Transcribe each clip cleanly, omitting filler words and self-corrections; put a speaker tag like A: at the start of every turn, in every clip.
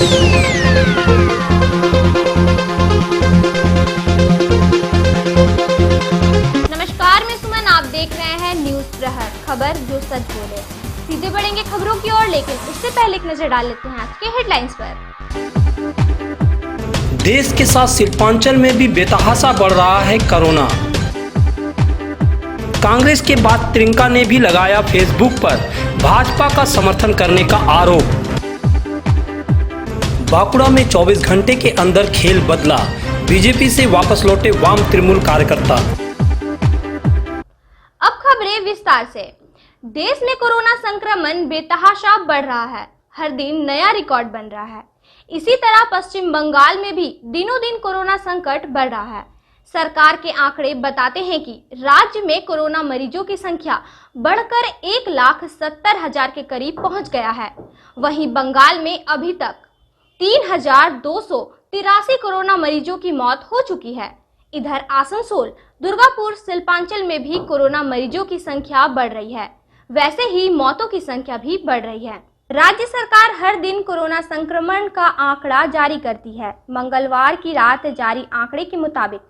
A: नमस्कार, मैं सुमन, आप देख रहे हैं न्यूज प्रहर, खबर जो सच बोले। सीधे बढ़ेंगे खबरों की ओर, लेकिन उससे पहले एक नजर डाल लेते हैं आज के हेडलाइंस पर।
B: देश के साथ शिल्पांचल में भी बेतहाशा बढ़ रहा है कोरोना। कांग्रेस के बाद प्रियंका ने भी लगाया फेसबुक पर भाजपा का समर्थन करने का आरोप। बांकुड़ा में 24 घंटे के अंदर खेल बदला, बीजेपी से वापस लौटे वाम तृणमूल कार्यकर्ता।
A: अब खबरें विस्तार से। देश में कोरोना संक्रमण बेतहाशा बढ़ रहा है, हर दिन नया रिकॉर्ड बन रहा है। इसी तरह पश्चिम बंगाल में भी दिनों दिन कोरोना संकट बढ़ रहा है। सरकार के आंकड़े बताते हैं कि राज्य में कोरोना मरीजों की संख्या बढ़कर 1,70,000 के करीब पहुंच गया है। वहीं बंगाल में अभी तक 3,283 कोरोना मरीजों की मौत हो चुकी है। इधर आसनसोल, दुर्गापुर, शिल्पांचल में भी कोरोना मरीजों की संख्या बढ़ रही है। वैसे ही मौतों की संख्या भी बढ़ रही है। राज्य सरकार हर दिन कोरोना संक्रमण का आंकड़ा जारी करती है। मंगलवार की रात जारी आंकड़े के मुताबिक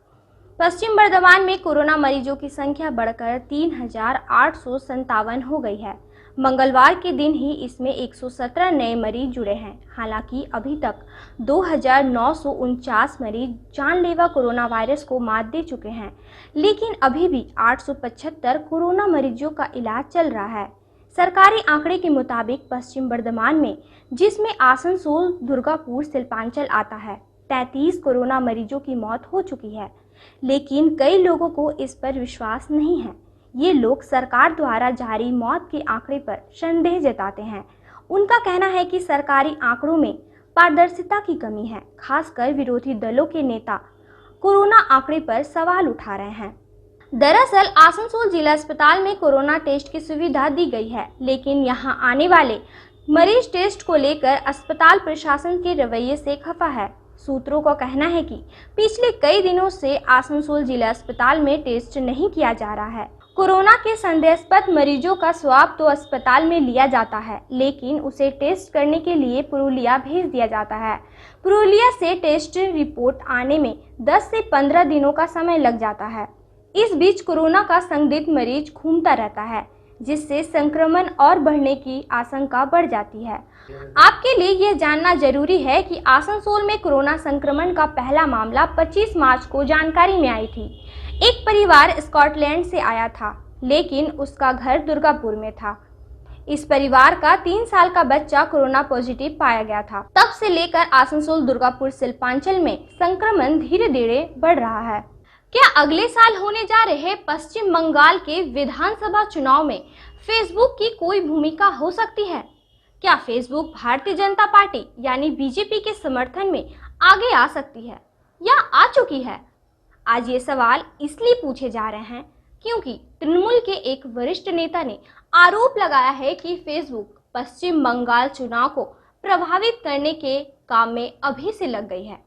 A: पश्चिम बर्धमान में कोरोना मरीजों की संख्या बढ़कर 3,857 हो गई है। मंगलवार के दिन ही इसमें 117 नए मरीज जुड़े हैं। हालांकि अभी तक 2,949 मरीज जानलेवा कोरोना वायरस को मात दे चुके हैं, लेकिन अभी भी 875 कोरोना मरीजों का इलाज चल रहा है। सरकारी आंकड़े के मुताबिक पश्चिम बर्धमान में, जिसमें आसनसोल, दुर्गापुर, शिल्पांचल आता है, 33 कोरोना मरीजों की मौत हो चुकी है। लेकिन कई लोगों को इस पर विश्वास नहीं है। ये लोग सरकार द्वारा जारी मौत के आंकड़े पर संदेह जताते हैं। उनका कहना है कि सरकारी आंकड़ों में पारदर्शिता की कमी है। खासकर विरोधी दलों के नेता कोरोना आंकड़े पर सवाल उठा रहे हैं। दरअसल आसनसोल जिला अस्पताल में कोरोना टेस्ट की सुविधा दी गई है, लेकिन यहां आने वाले मरीज टेस्ट को लेकर अस्पताल प्रशासन के रवैये से खफा है। सूत्रों का कहना है कि पिछले कई दिनों से आसनसोल जिला अस्पताल में टेस्ट नहीं किया जा रहा है। कोरोना के संदेहास्पद मरीजों का स्वाब तो अस्पताल में लिया जाता है, लेकिन उसे टेस्ट करने के लिए पुरुलिया भेज दिया जाता है। पुरुलिया से टेस्ट रिपोर्ट आने में 10 से 15 दिनों का समय लग जाता है। इस बीच कोरोना का संदिग्ध मरीज घूमता रहता है, जिससे संक्रमण और बढ़ने की आशंका बढ़ जाती है। आपके लिए यह जानना जरूरी है कि आसनसोल में कोरोना संक्रमण का पहला मामला 25 मार्च को जानकारी में आई थी। एक परिवार स्कॉटलैंड से आया था, लेकिन उसका घर दुर्गापुर में था। इस परिवार का 3 साल का बच्चा कोरोना पॉजिटिव पाया गया था। तब से लेकर आसनसोल, दुर्गापुर, शिल्पांचल में संक्रमण धीरे धीरे बढ़ रहा है। क्या अगले साल होने जा रहे पश्चिम बंगाल के विधानसभा चुनाव में फेसबुक की कोई भूमिका हो सकती है? क्या फेसबुक भारतीय जनता पार्टी यानी बीजेपी के समर्थन में आगे आ सकती है या आ चुकी है? आज ये सवाल इसलिए पूछे जा रहे हैं क्योंकि तृणमूल के एक वरिष्ठ नेता ने आरोप लगाया है कि फेसबुक पश्चिम बंगाल चुनाव को प्रभावित करने के काम में अभी से लग गई है।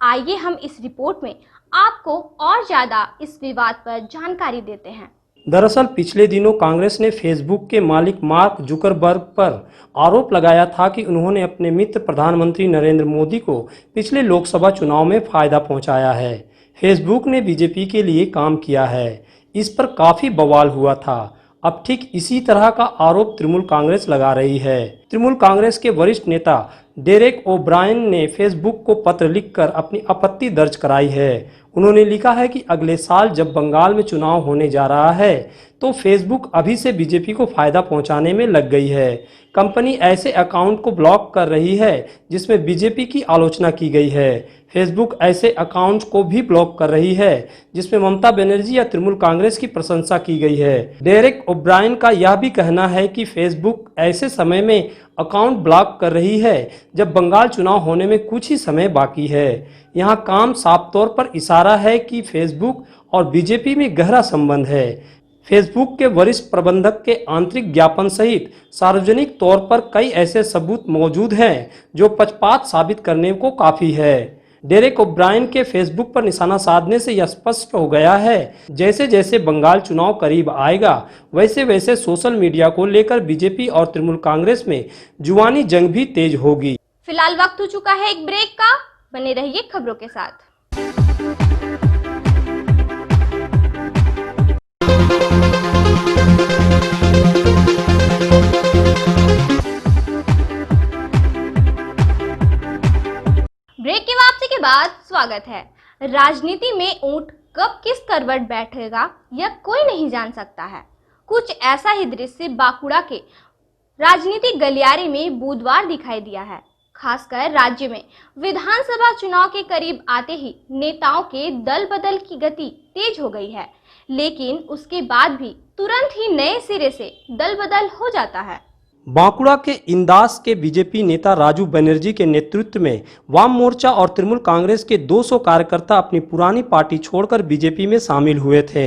A: आइए हम इस रिपोर्ट में आपको और ज्यादा इस विवाद पर जानकारी देते हैं।
B: दरअसल पिछले दिनों कांग्रेस ने फेसबुक के मालिक मार्क जुकरबर्ग पर आरोप लगाया था कि उन्होंने अपने मित्र प्रधानमंत्री नरेंद्र मोदी को पिछले लोकसभा चुनाव में फायदा पहुंचाया है। फेसबुक ने बीजेपी के लिए काम किया है, इस पर काफी बवाल हुआ था। अब ठीक इसी तरह का आरोप तृणमूल कांग्रेस लगा रही है। तृणमूल कांग्रेस के वरिष्ठ नेता डेरेक ओब्रायन ने फेसबुक को पत्र लिखकर अपनी आपत्ति दर्ज कराई है। उन्होंने लिखा है कि अगले साल जब बंगाल में चुनाव होने जा रहा है तो फेसबुक अभी से बीजेपी को फायदा पहुंचाने में लग गई है। कंपनी ऐसे अकाउंट को ब्लॉक कर रही है जिसमें बीजेपी की आलोचना की गई है। फेसबुक ऐसे अकाउंट्स को भी ब्लॉक कर रही है जिसमें ममता बनर्जी या तृणमूल कांग्रेस की प्रशंसा की गई है। डेरेक ओब्रायन का यह भी कहना है कि फेसबुक ऐसे समय में अकाउंट ब्लॉक कर रही है जब बंगाल चुनाव होने में कुछ ही समय बाकी है। यहाँ काम साफ तौर पर इशारा है कि फेसबुक और बीजेपी में गहरा संबंध है। फेसबुक के वरिष्ठ प्रबंधक के आंतरिक ज्ञापन सहित सार्वजनिक तौर पर कई ऐसे सबूत मौजूद हैं जो पक्षपात साबित करने को काफी है। डेरेक ओब्रायन के फेसबुक पर निशाना साधने से यह स्पष्ट हो गया है जैसे जैसे बंगाल चुनाव करीब आएगा वैसे वैसे सोशल मीडिया को लेकर बीजेपी और तृणमूल कांग्रेस में जुबानी जंग भी तेज होगी।
A: फिलहाल वक्त हो चुका है एक ब्रेक का, बने रहिए खबरों के साथ। ब्रेक की वापसी के बाद स्वागत है। राजनीति में ऊंट कब किस करवट बैठेगा यह कोई नहीं जान सकता है। कुछ ऐसा ही दृश्य बांकुड़ा के राजनीतिक गलियारे में बुधवार दिखाई दिया है। खासकर राज्य में विधानसभा चुनाव के करीब आते ही नेताओं के दल बदल की गति तेज हो गई है, लेकिन उसके बाद भी तुरंत ही नए सिरे से दल बदल हो जाता है।
B: बांकुड़ा के इंदास के बीजेपी नेता राजू बनर्जी के नेतृत्व में वाम मोर्चा और तृणमूल कांग्रेस के 200 कार्यकर्ता अपनी पुरानी पार्टी छोड़कर बीजेपी में शामिल हुए थे,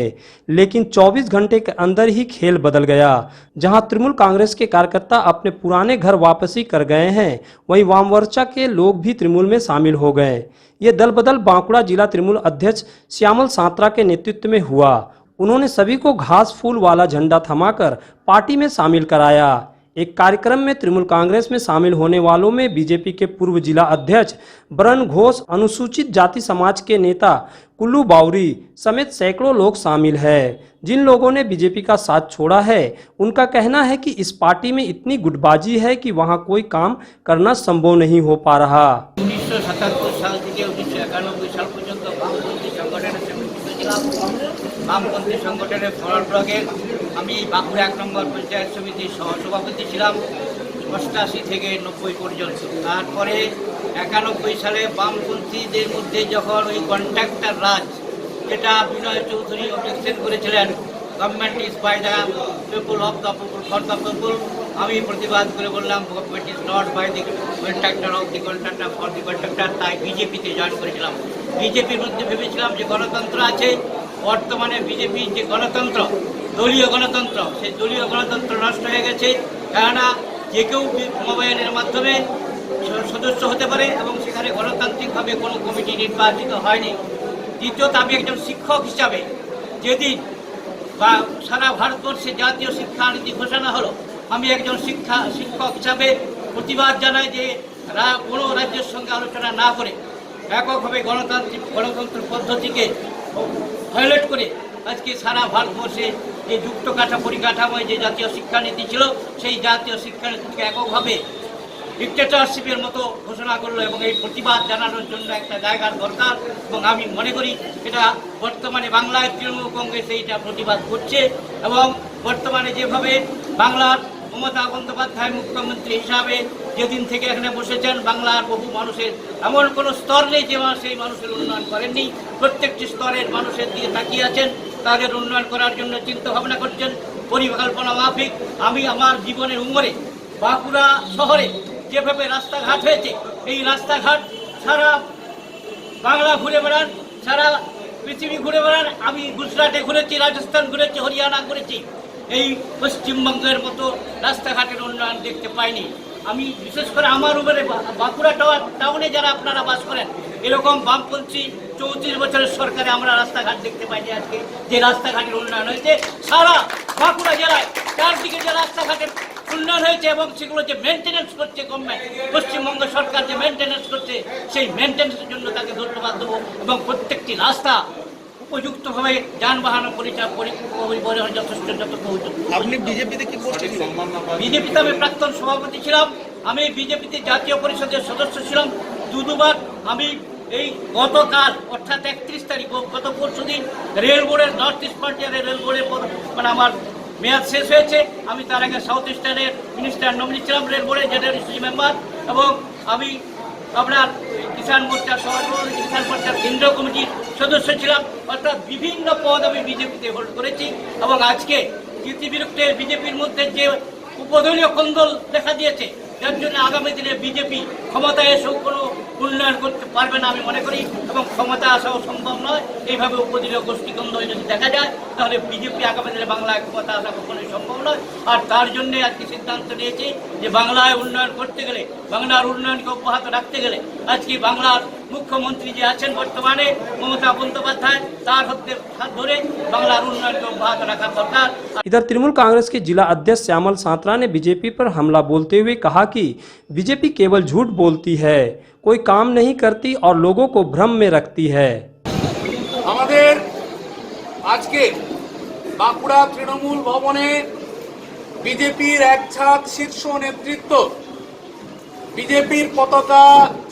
B: लेकिन 24 घंटे के अंदर ही खेल बदल गया। जहां तृणमूल कांग्रेस के कार्यकर्ता अपने पुराने घर वापसी कर गए हैं, वहीं वाम मोर्चा के लोग भी तृणमूल में शामिल हो गए। ये दल बदल बांकुड़ा जिला तृणमूल अध्यक्ष श्यामल सांत्रा के नेतृत्व में हुआ। उन्होंने सभी को घास फूल वाला झंडा थमाकर पार्टी में शामिल कराया। एक कार्यक्रम में तृणमूल कांग्रेस में शामिल होने वालों में बीजेपी के पूर्व जिला अध्यक्ष बरन घोष, अनुसूचित जाति समाज के नेता कुल्लू बाउरी समेत सैकड़ों लोग शामिल हैं। जिन लोगों ने बीजेपी का साथ छोड़ा है, उनका कहना है कि इस पार्टी में इतनी गुटबाजी है कि वहां कोई काम करना संभव नहीं हो पा रहा।
C: 1977 साल থেকে 1991 সাল পর্যন্ত বামপন্থী সংগঠনের সমিতি ছিলাম। বামপন্থী সংগঠনের ফরওয়ার্ড ব্লকের আমি বাঁকুড়া 1 নম্বর পঞ্চায়েত সমিতির সহসভাপতি ছিলাম 88 থেকে 90 পর্যন্ত। তারপরে 91 সালে বামপন্থীদের মধ্যে যখন ওই কন্ট্রাক্টর রাজ, যেটা বিনয় চৌধুরী অবজেকশন করেছিলেন, government is by the people of the people for the people, আমি প্রতিবাদ করে বললাম government is not by the contractor of the contractor for the contractor. তাই বিজেপিতে জয়েন করেছিলাম। বিজেপির মধ্যে ভেবেছিলাম যে গণতন্ত্র আছে। বর্তমানে বিজেপির যে গণতন্ত্র, দলীয় গণতন্ত্র, সেই দলীয় গণতন্ত্র নষ্ট হয়ে গেছে। কেননা যে কেউ মোবাইলের মাধ্যমে সদস্য হতে পারে এবং সেখানে গণতান্ত্রিকভাবে কোনো কমিটি নির্বাচিত হয়নি। দ্বিতীয়ত, আমি একজন শিক্ষক হিসাবে যেদিন বা সারা ভারতবর্ষে জাতীয় শিক্ষানীতি ঘোষণা হলো, আমি একজন শিক্ষক হিসাবে প্রতিবাদ জানাই যে কোনো রাজ্যের সঙ্গে আলোচনা না করে এককভাবে গণতন্ত্র পদ্ধতিকে ভায়োলেট করে আজকে সারা ভারতবর্ষে যে যুক্ত পরিকাঠামোয় যে জাতীয় শিক্ষানীতি ছিল, সেই জাতীয় শিক্ষানীতিকে এককভাবে ডিক্টেটরশিপের মতো ঘোষণা করলো এবং এই প্রতিবাদ জানানোর জন্য একটা জায়গার দরকার। এবং আমি মনে করি এটা বর্তমানে বাংলায় তৃণমূল কংগ্রেস এইটা প্রতিবাদ করছে। এবং বর্তমানে যেভাবে বাংলার মমতা বন্দ্যোপাধ্যায় মুখ্যমন্ত্রী হিসাবে যেদিন থেকে এখানে বসেছেন, বাংলার বহু মানুষের এমন কোনো স্তর নেই যে সেই মানুষের উন্নয়ন করেননি। প্রত্যেকটি স্তরের মানুষের দিকে তাকিয়ে আছেন, তাদের উন্নয়ন করার জন্য চিন্তা ভাবনা করছেন পরিকল্পনা মাফিক। আমি আমার জীবনের উমরে বাঁকুড়া শহরে যেভাবে রাস্তাঘাট হয়েছে, এই রাস্তাঘাট সারা বাংলা ঘুরে বেড়ান, সারা পৃথিবী ঘুরে বেড়ান। আমি গুজরাটে ঘুরেছি, রাজস্থান ঘুরেছি, হরিয়ানা ঘুরেছি, এই পশ্চিমবঙ্গের মতো রাস্তাঘাটের উন্নয়ন দেখতে পাইনি। আমি বিশেষ করে আমার উপরে বাঁকুড়া টাউনে যারা আপনারা বাস করেন, এরকম বামপন্থী 34 বছরের সরকারে আমরা রাস্তাঘাট দেখতে পাইনি। আজকে যে রাস্তাঘাটের উন্নয়ন হয়েছে সারা বাঁকুড়া জেলায়, চারদিকে যে রাস্তাঘাটের উন্নয়ন হয়েছে এবং সেগুলো যে মেনটেন্যান্স করছে গভর্নমেন্ট, পশ্চিমবঙ্গ সরকার যে মেনটেন্যান্স করছে, সেই মেনটেন্যান্সের জন্য তাকে ধন্যবাদ দেবো। এবং প্রত্যেকটি রাস্তা উপযুক্তভাবে যানবাহন পরিবহন যথেষ্ট উপযুক্ত।
D: আপনি বিজেপিতে কি করছেন?
C: বিজেপিতে আমি প্রাক্তন সভাপতি ছিলাম। আমি বিজেপিতে জাতীয় পরিষদের সদস্য ছিলাম দুবার। আমি এই গতকাল অর্থাৎ 31 তারিখ, গত পরশু দিন রেল বোর্ডের নর্থ ইস্ট ফ্রন্টিয়ারের রেল বোর্ডের মানে আমার মেয়াদ শেষ হয়েছে। আমি তার আগে সাউথ ইস্টার্নের মিনিস্টার নমিনি ছিলাম রেল বোর্ডের জেনারেল মেম্বার। এবং আমি আপনার কিষাণ মোর্চার সভাপতি, কিষাণ মোর্চার কেন্দ্রীয় কমিটির সদস্য ছিলাম। অর্থাৎ বিভিন্ন পদ আমি বিজেপিতে হোল্ড করেছি। এবং আজকে বিরুদ্ধে বিজেপির মধ্যে যে উপদলীয় কোন্দল দেখা দিয়েছে, যার জন্য আগামী দিনে বিজেপি ক্ষমতায় এসেও কোনো উন্নয়ন করতে পারবে না আমি মনে করি, এবং ক্ষমতা আসাও সম্ভব নয়। এইভাবে উপদলীয় গোষ্ঠী কোন্দল যদি দেখা যায়, তাহলে বিজেপি আগামী দিনে বাংলায় ক্ষমতা আসা কখনোই সম্ভব নয়। আর তার জন্যে আজকে সিদ্ধান্ত নিয়েছি যে বাংলায় উন্নয়ন করতে গেলে, বাংলার উন্নয়নকে অব্যাহত রাখতে গেলে আজকে বাংলার মুখ্যমন্ত্রী যে আছেন বর্তমানে মমতা বন্দ্যোপাধ্যায়, তার হাত ধরে বাংলার উন্নয়নকে অব্যাহত রাখা দরকার।
B: इधर तृणमूल कांग्रेस के जिला अध्यक्ष श्यामल सांत्रा ने बीजेपी पर हमला बोलते हुए कहा कि बीजेपी केवल झूठ बोलती है, कोई काम नहीं करती और लोगों को भ्रम में रखती है।
D: আমাদের আজকে বাঁকুড়া তৃণমূল ভবনে বিজেপির এক ছাদ শীর্ষ নেতৃত্ব বিজেপির পতাকা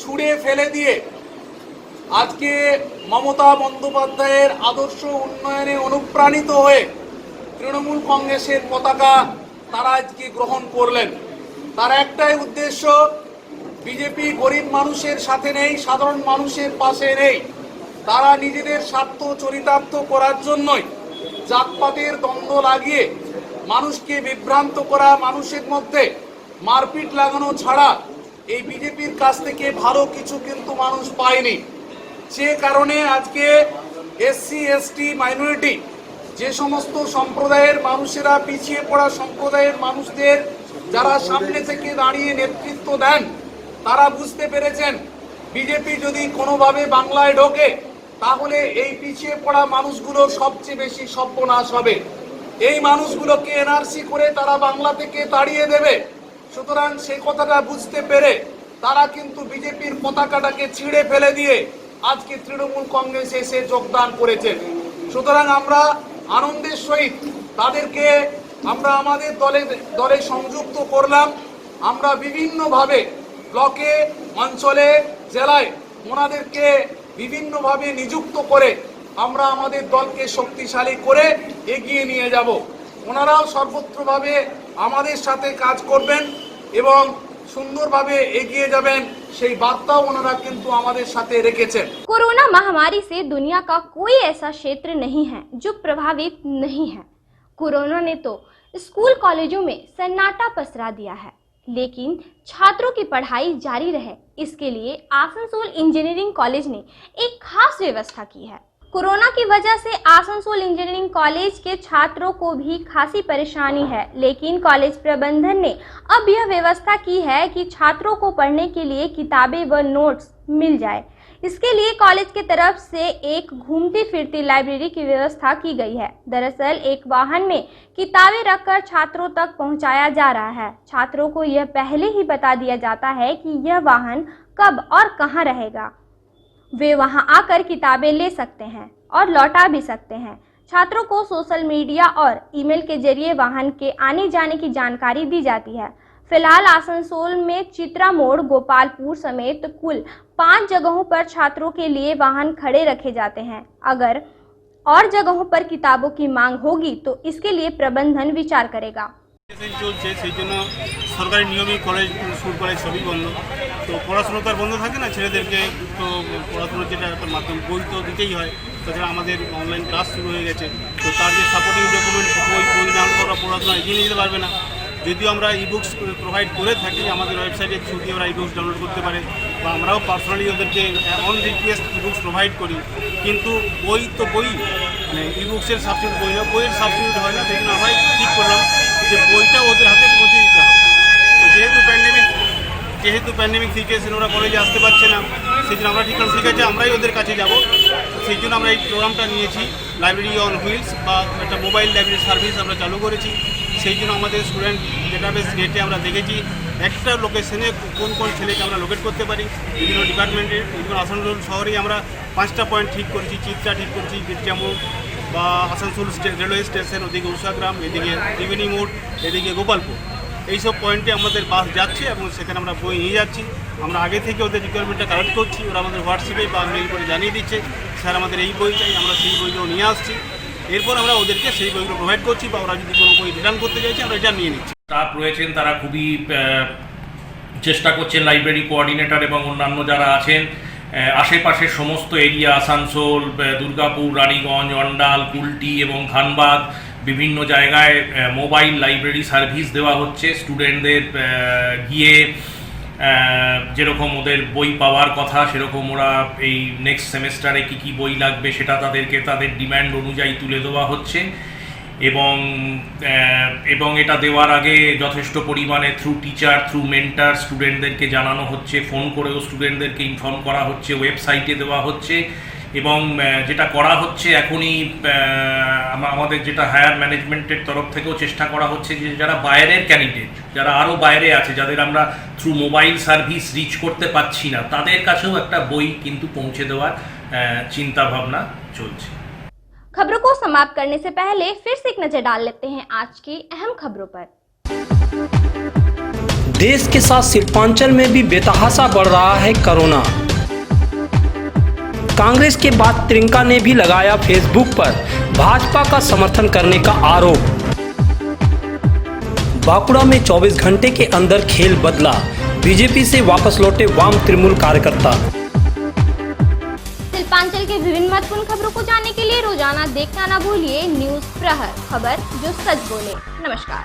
D: ছুঁড়ে ফেলে দিয়ে আজকে মমতা বন্দ্যোপাধ্যায়ের আদর্শ উন্নয়নে অনুপ্রাণিত হয়ে তৃণমূল কংগ্রেসের পতাকা তারা আজকে গ্রহণ করলেন। তার একটাই উদ্দেশ্য, বিজেপি গরিব মানুষের সাথে নেই, সাধারণ মানুষের পাশে নেই। তারা নিজেদের স্বার্থ চরিতার্থ করার জন্যই জাতপাতের দ্বন্দ্ব লাগিয়ে মানুষকে বিভ্রান্ত করা, মানুষের মধ্যে মারপিট লাগানো ছাড়া এই বিজেপির কাছ থেকে ভালো কিছু কিন্তু মানুষ পায়নি। যে কারণে আজকে এসসি এসটি মাইনরিটি যে সমস্ত সম্প্রদায়ের মানুষেরা, পিছিয়ে পড়া সম্প্রদায়ের মানুষদের যারা সামনে থেকে দাঁড়িয়ে নেতৃত্ব দেন, তারা বুঝতে পেরেছেন বিজেপি যদি কোনোভাবে বাংলায় ঢোকে তাহলে এই পিছিয়ে পড়া মানুষগুলোর সবচেয়ে বেশি সর্বনাশ হবে। এই মানুষগুলোকে এনআরসি করে তারা বাংলা থেকে তাড়িয়ে দেবে। সুতরাং সেই কথাটা বুঝতে পেরে তারা কিন্তু বিজেপির পতাকাটাকে ছিঁড়ে ফেলে দিয়ে আজকে তৃণমূল কংগ্রেসে এসে যোগদান করেছে। সুতরাং আমরা আনন্দের সহিত তাদেরকে আমরা আমাদের দলে সংযুক্ত করলাম। আমরা বিভিন্নভাবে ব্লকে, অঞ্চলে, জেলায় ওনাদেরকে বিভিন্নভাবে নিযুক্ত করে আমরা আমাদের দলকে শক্তিশালী করে এগিয়ে নিয়ে যাব। ওনারাও সর্বত্রভাবে আমাদের সাথে কাজ করবেন এবং সুন্দরভাবে এগিয়ে যাবেন, সেই বার্তাও ওনারা কিন্তু আমাদের সাথে রেখেছেন।
A: कोरोना महामारी से दुनिया का कोई ऐसा क्षेत्र नहीं है जो प्रभावित नहीं है। कोरोना ने तो स्कूल कॉलेजों में सन्नाटा पसरा दिया है, लेकिन छात्रों की पढ़ाई जारी रहे इसके लिए आसनसोल इंजीनियरिंग कॉलेज ने एक खास व्यवस्था की है। कोरोना की वजह से आसनसोल इंजीनियरिंग कॉलेज के छात्रों को भी खासी परेशानी है, लेकिन कॉलेज प्रबंधन ने अब यह व्यवस्था की है कि छात्रों को पढ़ने के लिए किताबें व नोट्स मिल जाए। इसके लिए कॉलेज की तरफ से एक घूमती फिरती लाइब्रेरी की व्यवस्था की गई है। दरअसल एक वाहन में किताबें रखकर छात्रों तक पहुंचाया जा रहा है। छात्रों को यह पहले ही बता दिया जाता है कि यह वाहन कब और कहां रहेगा। वे वहां आकर किताबें ले सकते हैं और लौटा भी सकते हैं। छात्रों को सोशल मीडिया और ईमेल के जरिए वाहन के आने जाने की जानकारी दी जाती है। फिलहाल आसनसोल में चित्रा मोड़, गोपालपुर समेत कुल 5 जगहों पर छात्रों के लिए वाहन खड़े रखे जाते हैं। अगर और जगहों पर किताबों की मांग होगी तो इसके लिए प्रबंधन विचार करेगा।
E: চলছে সেই জন্য সরকারি নিয়মে কলেজ, স্কুল কলেজ সবই বন্ধ। তো পড়াশোনা তো আর বন্ধ থাকে না, ছেলেদেরকে তো পড়াশোনার যেটা একটা মাধ্যম, বই তো দিতেই হয়। তাছাড়া আমাদের অনলাইন ক্লাস শুরু হয়ে গেছে, তো তার যে সাপোর্টিং ডকুমেন্ট, বই না হলে ওরা পড়াশোনা এগিয়ে নিয়ে যেতে পারবে না। যদিও আমরা ইবুকস প্রোভাইড করে থাকি, আমাদের ওয়েবসাইটের থ্রু দিয়ে ওরা ইবুকস ডাউনলোড করতে পারে, বা আমরাও পার্সোনালি ওদেরকে অন রিকোয়েস্ট ইবুকস প্রোভাইড করি। কিন্তু বই তো বই, মানে ইবুকসের সাবস্টিটিউট বই না, বইয়ের সাবস্টিটিউট হয় না। সেই জন্য আমরাই ঠিক করলাম যে বইটা ওদের হাতে পৌঁছে দিতে হবে। তো যেহেতু প্যান্ডেমিক সিচুয়েশন, ওরা কলেজে আসতে পারছে না, সেই জন্য আমরা ঠিক করলাম ঠিক আছে আমরাই ওদের কাছে যাব। সেই জন্য আমরা এই প্রোগ্রামটা নিয়েছি, লাইব্রেরি অন হুইলস, বা একটা মোবাইল লাইব্রেরি সার্ভিস আমরা চালু করেছি। সেই জন্য আমাদের স্টুডেন্ট ডেটাবেস গেটে আমরা দেখেছি একটা লোকেশনে কোন কোন ছেলেকে আমরা লোকেট করতে পারি। বিভিন্ন ডিপার্টমেন্টের, বিভিন্ন আসানসোল শহরেই আমরা 5টা পয়েন্ট ঠিক করেছি। চিত্রা ঠিক করেছি, বিরজামুর বা আসানসোল রেলওয়ে স্টেশন, ওদিকে উষাগ্রাম, এদিকে ত্রিবেণী মোড়, এদিকে গোপালপুর, এইসব পয়েন্টে আমাদের বাস যাচ্ছে এবং সেখানে আমরা বই নিয়ে যাচ্ছি। আমরা আগে থেকে ওদের রিকোয়ারমেন্টটা কালেক্ট করছি, ওরা আমাদের হোয়াটসঅ্যাপে বা মেল করে জানিয়ে দিচ্ছে স্যার আমাদের এই বই চাই, আমরা সেই বইগুলো নিয়ে আসছি। এরপর আমরা ওদেরকে সেই বইগুলো প্রোভাইড করছি, বা ওরা যদি কোনো বই রিটার্ন করতে চাইছে আমরা রিটার্ন নিয়ে নিচ্ছি।
F: স্টাফ রয়েছেন, তারা খুবই চেষ্টা করছেন, লাইব্রেরি কোঅর্ডিনেটর এবং অন্যান্য যারা আছেন আশেপাশের সমস্ত এরিয়া, আসানসোল, দুর্গাপুর, রানীগঞ্জ, অন্ডাল, কুলটি এবং ধানবাদ, বিভিন্ন জায়গায় মোবাইল লাইব্রেরি সার্ভিস দেওয়া হচ্ছে। স্টুডেন্টদের গিয়ে যেরকম ওদের বই পাওয়ার কথা সেরকম ওরা এই নেক্সট সেমেস্টারে কী বই লাগবে সেটা তাদেরকে তাদের ডিম্যান্ড অনুযায়ী তুলে দেওয়া হচ্ছে এবং এটা দেওয়ার আগে যথেষ্ট পরিমাণে থ্রু টিচার থ্রু মেন্টার স্টুডেন্টদেরকে জানানো হচ্ছে, ফোন করেও স্টুডেন্টদেরকে ইনফর্ম করা হচ্ছে, ওয়েবসাইটে দেওয়া হচ্ছে এবং যেটা করা হচ্ছে এখনই আমাদের যেটা হায়ার ম্যানেজমেন্টের তরফ থেকেও চেষ্টা করা হচ্ছে যে যারা বাইরের ক্যান্ডিডেট, যারা আরও বাইরে আছে, যাদের আমরা থ্রু মোবাইল সার্ভিস রিচ করতে পারছি না, তাদের কাছেও একটা বই কিন্তু পৌঁছে দেওয়ার চিন্তা ভাবনা চলছে।
A: खबरों को समाप्त करने से पहले फिर से एक नजर डाल लेते हैं आज की अहम खबरों पर।
B: देश के साथ शिल्पांचल में भी बेतहाशा बढ़ रहा है कोरोना। कांग्रेस के बाद प्रियंका ने भी लगाया फेसबुक पर भाजपा का समर्थन करने का आरोप। बांकुड़ा में 24 घंटे के अंदर खेल बदला, बीजेपी से वापस लौटे वाम तृणमूल कार्यकर्ता।
A: शिल्पांचल के विभिन्न महत्वपूर्ण खबरों को जानने के लिए रोजाना देखना ना भूलिए न्यूज प्रहर, खबर जो सच बोले। नमस्कार।